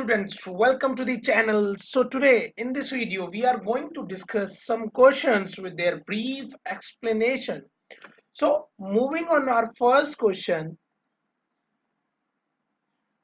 students, welcome to the channel. So today in this video we are going to discuss some questions with their brief explanation. So moving on our first question,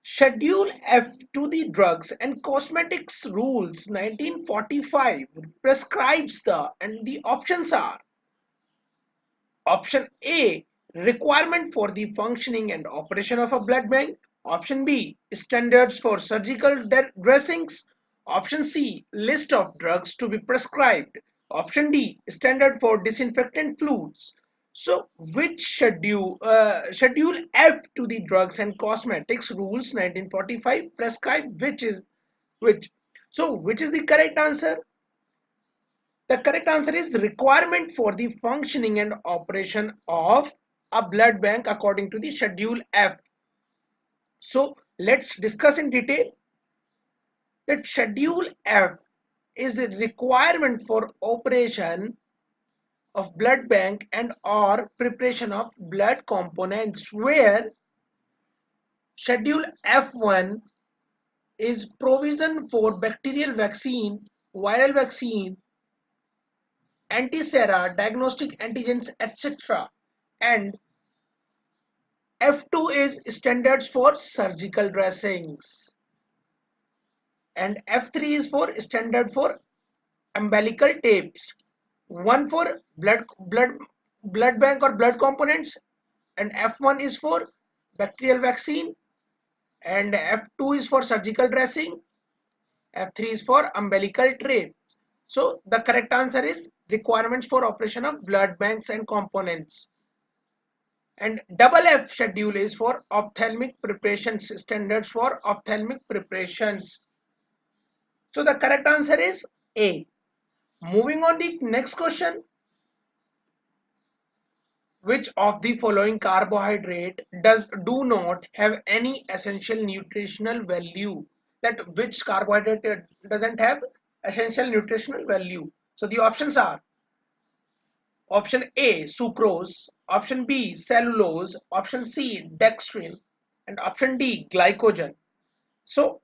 Schedule F to the Drugs and Cosmetics Rules 1945 prescribes the options are option A, requirement for the functioning and operation of a blood bank. Option B, standards for surgical dressings. Option C, list of drugs to be prescribed. Option D, standard for disinfectant fluids. So, which schedule F to the Drugs and Cosmetics Rules 1945 prescribe which is which? So, which is the correct answer? The correct answer is requirement for the functioning and operation of a blood bank according to the Schedule F. So let's discuss in detail that Schedule F is a requirement for operation of blood bank and or preparation of blood components, where Schedule F1 is provision for bacterial vaccine, viral vaccine, anti-sera, diagnostic antigens, etc. And F2 is standards for surgical dressings. And F3 is for standard for umbilical tapes. One for blood bank or blood components, and F1 is for bacterial vaccine, and F2 is for surgical dressing, F3 is for umbilical tapes. So the correct answer is requirements for operation of blood banks and components. And double F schedule is for ophthalmic preparations, standards for ophthalmic preparations. So the correct answer is A. Moving on the next question. Which of the following carbohydrate do not have any essential nutritional value? That which carbohydrate doesn't have essential nutritional value? So the options are option A, sucrose, option B, cellulose, option C, dextrin, and option D, glycogen. So,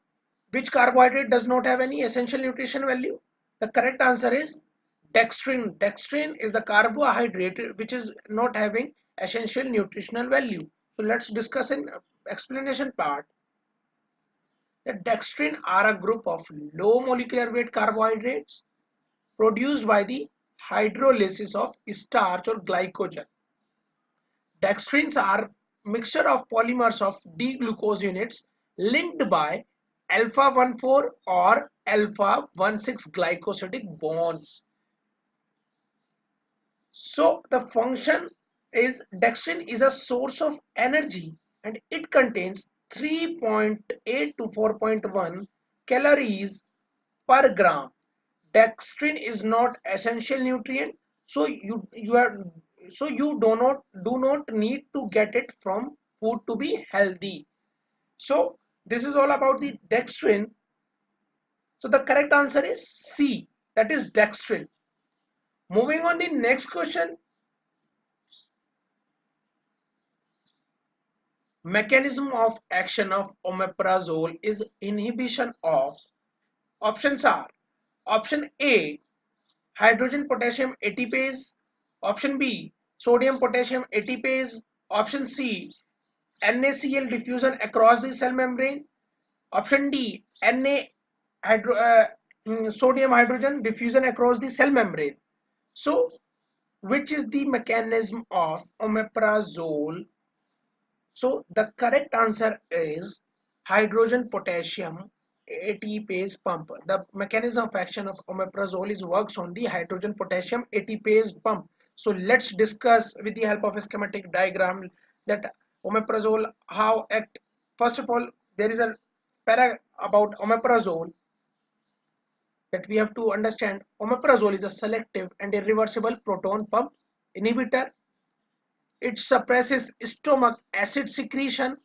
which carbohydrate does not have any essential nutrition value? The correct answer is dextrin. Dextrin is the carbohydrate which is not having essential nutritional value. So, let's discuss in explanation part. The dextrin are a group of low molecular weight carbohydrates produced by the hydrolysis of starch or glycogen. Dextrins are mixture of polymers of D-glucose units linked by alpha-1,4 or alpha-1,6 glycosidic bonds. So the function is dextrin is a source of energy and it contains 3.8 to 4.1 calories per gram. Dextrin is not essential nutrient, so you do not need to get it from food to be healthy. So this is all about the dextrin. So the correct answer is C, that is dextrin. Moving on the next question. Mechanism of action of omeprazole is inhibition of. Options are option A, hydrogen potassium ATPase, option B, sodium potassium ATPase, option C, NaCl diffusion across the cell membrane, option D, sodium hydrogen diffusion across the cell membrane. So which is the mechanism of omeprazole? So the correct answer is hydrogen potassium ATPase pump. The mechanism of action of omeprazole is works on the hydrogen potassium ATPase pump. So let's discuss with the help of a schematic diagram that omeprazole how act. First of all, there is a para about omeprazole that we have to understand. Omeprazole is a selective and irreversible proton pump inhibitor. It suppresses stomach acid secretion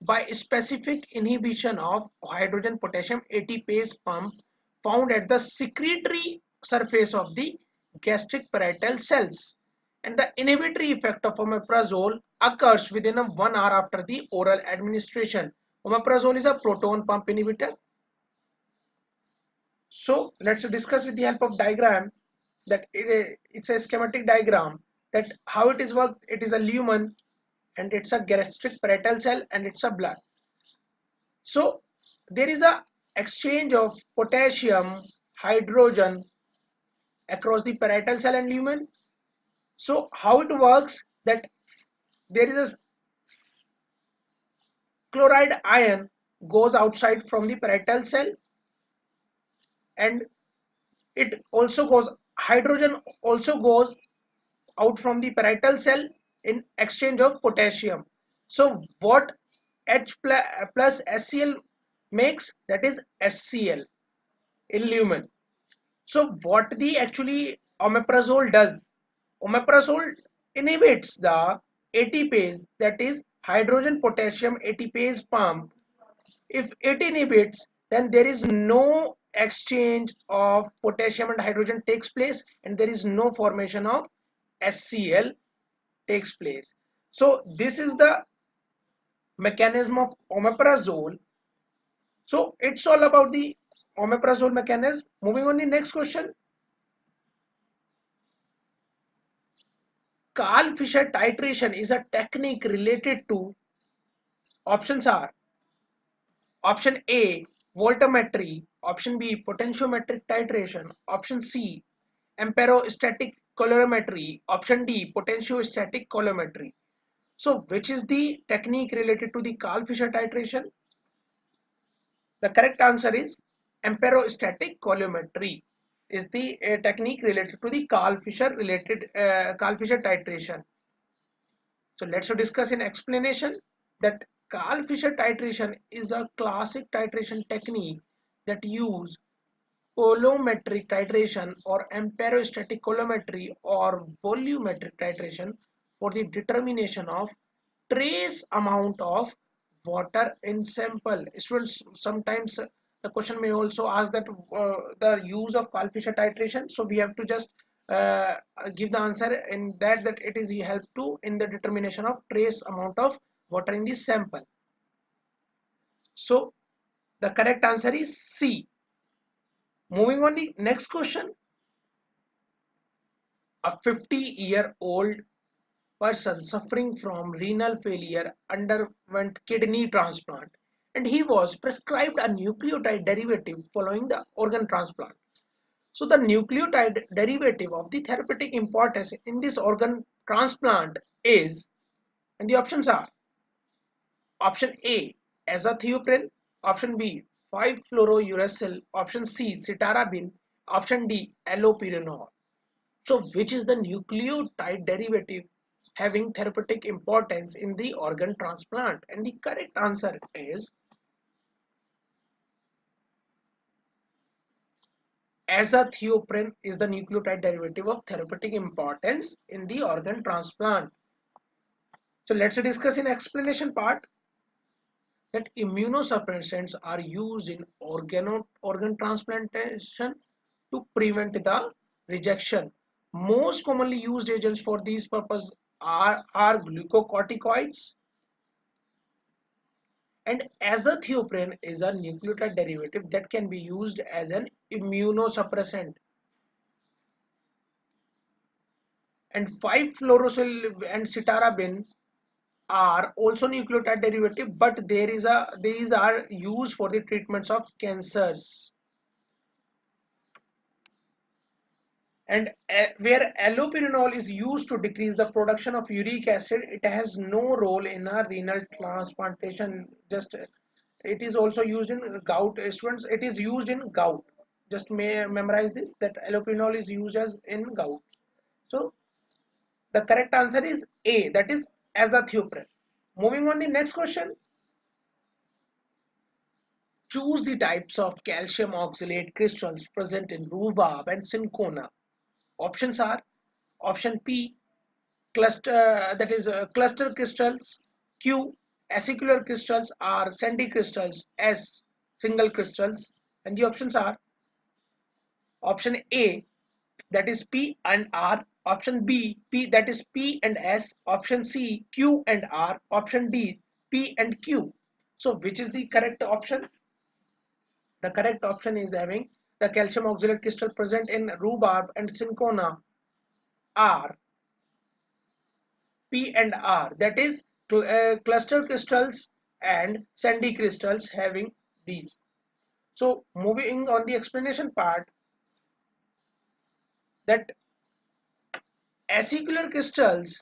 by specific inhibition of hydrogen potassium ATPase pump found at the secretory surface of the gastric parietal cells. And the inhibitory effect of omeprazole occurs within 1 hour after the oral administration. Omeprazole is a proton pump inhibitor. So let's discuss with the help of diagram that it's a schematic diagram that how it is worked. It is a lumen and it's a gastric parietal cell and it's a blood. So there is a exchange of potassium, hydrogen across the parietal cell and lumen. So how it works that there is a chloride ion goes outside from the parietal cell and it also goes hydrogen also goes out from the parietal cell in exchange of potassium. So what H plus HCl makes, that is HCl in lumen. So what the actually omeprazole does, omeprazole inhibits the ATPase, that is hydrogen potassium ATPase pump. If it inhibits, then there is no exchange of potassium and hydrogen takes place and there is no formation of HCl takes place. So this is the mechanism of omeprazole. So it's all about the omeprazole mechanism. Moving on the next question. Carl Fisher titration is a technique related to, options are option A voltammetry, option B potentiometric titration, option C amperostatic colorimetry, option D potentiostatic colorimetry. So which is the technique related to the Carl Fisher titration? The correct answer is amperostatic colorimetry is the technique related to the Carl Fisher titration. So let's discuss in explanation that Carl Fisher titration is a classic titration technique that use colorimetric titration or amperostatic colorimetry or volumetric titration for the determination of trace amount of water in sample. Students, sometimes the question may also ask that the use of Carl Fisher titration. So we have to just uh, give the answer in that it is help to in the determination of trace amount of water in the sample. So the correct answer is C. Moving on the next question. A 50-year-old person suffering from renal failure underwent kidney transplant and he was prescribed a nucleotide derivative following the organ transplant. So the nucleotide derivative of the therapeutic importance in this organ transplant is, and the options are option A azathioprine, option B 5-fluorouracil, option C citarabine, option D allopurinol. So which is the nucleotide derivative having therapeutic importance in the organ transplant? And the correct answer is azathioprine is the nucleotide derivative of therapeutic importance in the organ transplant. So let's discuss in explanation part that immunosuppressants are used in organ transplantation to prevent the rejection. Most commonly used agents for these purposes are glucocorticoids, and azathioprine is a nucleotide derivative that can be used as an immunosuppressant. And 5-fluorouracil and citarabine are also nucleotide derivative, but these are used for the treatments of cancers. And where allopurinol is used to decrease the production of uric acid, it has no role in a renal transplantation. Just it is also used in gout. Students, it is used in gout. Just may memorize this that allopurinol is used as in gout. So the correct answer is A, that is azathioprine. Moving on the next question. Choose the types of calcium oxalate crystals present in rhubarb and cinchona. Options are option P cluster, that is cluster crystals, Q acicular crystals, R sandy crystals, S single crystals, and the options are option A, that is P and R, option B P, that is P and S, option C Q and R, option D P and Q. So which is the correct option? The correct option is having the calcium oxalate crystal present in rhubarb and cinchona are P and R, that is cluster crystals and sandy crystals having these. So moving on the explanation part, that acicular crystals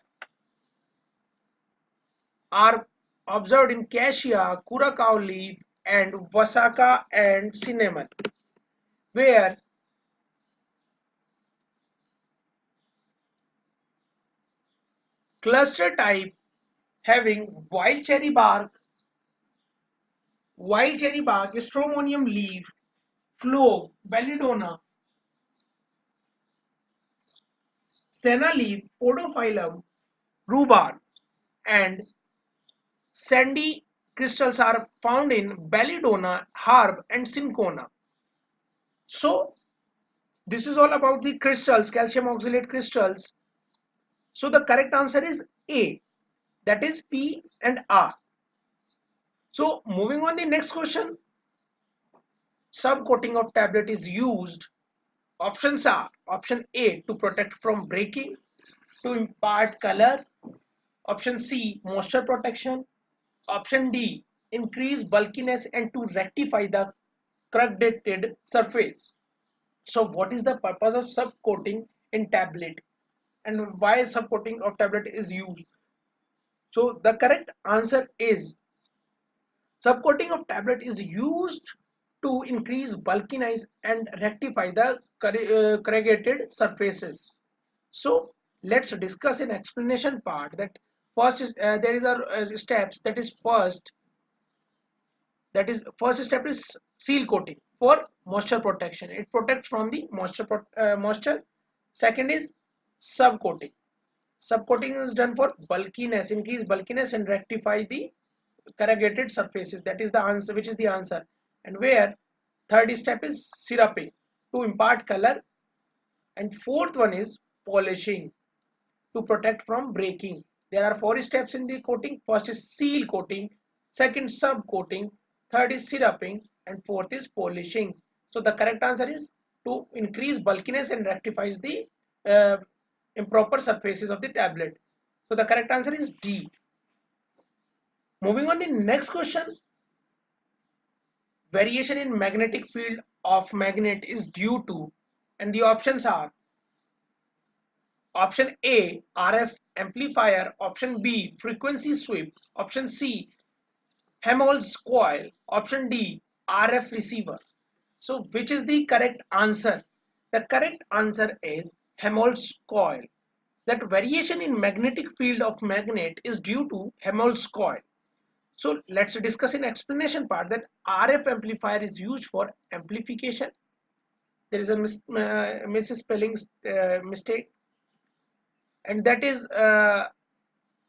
are observed in cassia, curacao leaf, and wasaka and cinnamon, where cluster type having wild cherry bark, stramonium leaf, clove, belladonna, senna leaf, podophyllum, rhubarb, and sandy crystals are found in belladonna, herb, and cinchona. So this is all about the crystals, calcium oxalate crystals. So the correct answer is A, that is P and R. So moving on the next question, subcoating of tablet is used. Options are option A, to protect from breaking, to impart color, option C, moisture protection, option D, increase bulkiness and to rectify the corrugated surface. So what is the purpose of subcoating in tablet and why subcoating of tablet is used? So the correct answer is subcoating of tablet is used to increase bulkiness and rectify the corrugated surfaces. So let's discuss in explanation part that first is there is a steps, first step is seal coating for moisture protection. It protects from the moisture. Second is subcoating. Subcoating is done for bulkiness, increase bulkiness and rectify the corrugated surfaces. That is the answer, which is the answer. And where third step is syruping to impart color, and fourth one is polishing to protect from breaking. There are four steps in the coating. First is seal coating, second sub coating, third is syruping, and fourth is polishing. So the correct answer is to increase bulkiness and rectifies the uh, improper surfaces of the tablet. So the correct answer is D. Moving on the next question, variation in magnetic field of magnet is due to, and the options are option A, RF amplifier, option B, frequency sweep, option C, Helmholtz coil, option D, RF receiver. So which is the correct answer? The correct answer is Helmholtz coil. That variation in magnetic field of magnet is due to Helmholtz coil. So let's discuss in explanation part that RF amplifier is used for amplification. There is a misspelling mistake, and that is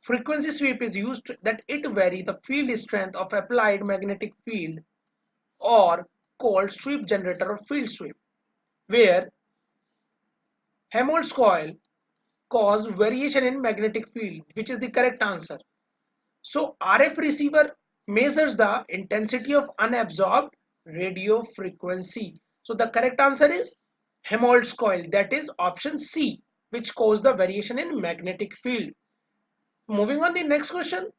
frequency sweep is used that it vary the field strength of applied magnetic field, or called sweep generator or field sweep, where Helmholtz coil cause variation in magnetic field, which is the correct answer. So RF receiver measures the intensity of unabsorbed radio frequency. So the correct answer is Helmholtz coil, that is option C, which cause the variation in magnetic field. Moving on the next question,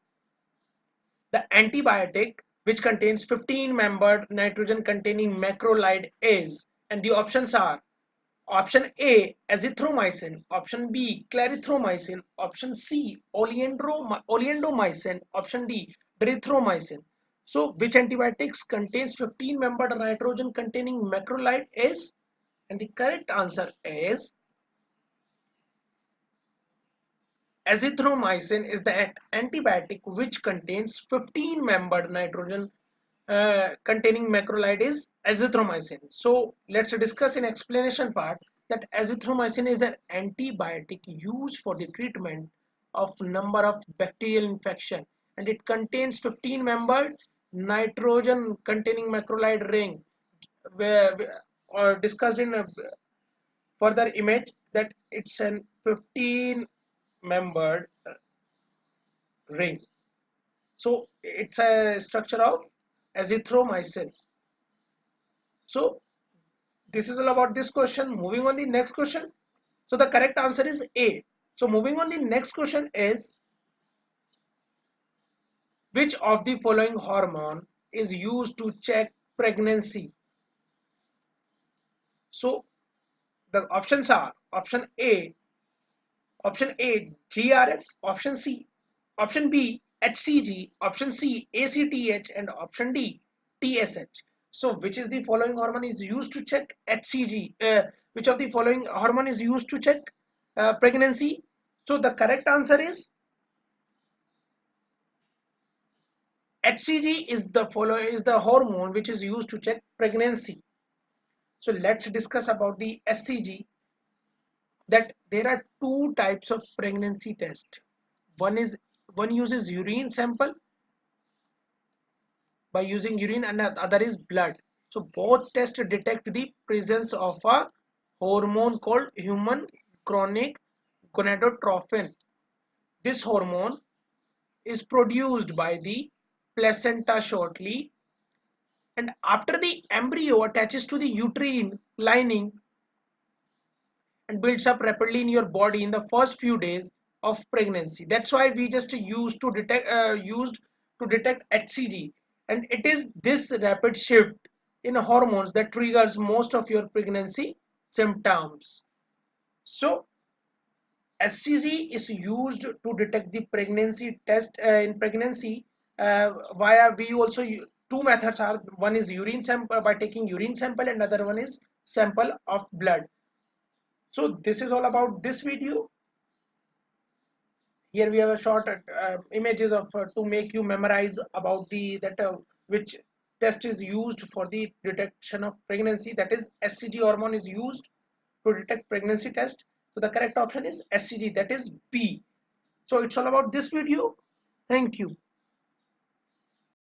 the antibiotic which contains 15-membered nitrogen containing macrolide is, and the options are option A, azithromycin, option B, clarithromycin, option C, oleandomycin, option D, erythromycin. So which antibiotics contains 15-membered nitrogen containing macrolide is, and the correct answer is azithromycin is the antibiotic which contains 15-membered nitrogen containing macrolide is azithromycin. So let's discuss in explanation part that azithromycin is an antibiotic used for the treatment of number of bacterial infection, and it contains 15-membered nitrogen containing macrolide ring, where or discussed in a further image that it's an 15-membered ring. So it's a structure of azithromycin. So This is all about this question. Moving on the next question. So the correct answer is A. So moving on the next question is, which of the following hormone is used to check pregnancy? So the options are option A GRF, option B HCG, option C ACTH, and option D TSH. So which is the following hormone is used to check HCG? Which of the following hormone is used to check pregnancy? So the correct answer is HCG is the hormone which is used to check pregnancy. So let's discuss about the SCG, that there are two types of pregnancy test. One uses urine sample by using urine, and the other is blood. So both tests detect the presence of a hormone called human chronic gonadotrophin. This hormone is produced by the placenta shortly and after the embryo attaches to the uterine lining and builds up rapidly in your body in the first few days of pregnancy. That's why we just used to detect HCG, and it is this rapid shift in hormones that triggers most of your pregnancy symptoms. So HCG is used to detect the pregnancy test in pregnancy via we also two methods are, one is urine sample by taking urine sample and other one is sample of blood. So this is all about this video. Here we have a short images of to make you memorize about the that which test is used for the detection of pregnancy, that is SCG hormone is used to detect pregnancy test. So the correct option is SCG, that is B. So it's all about this video. Thank you.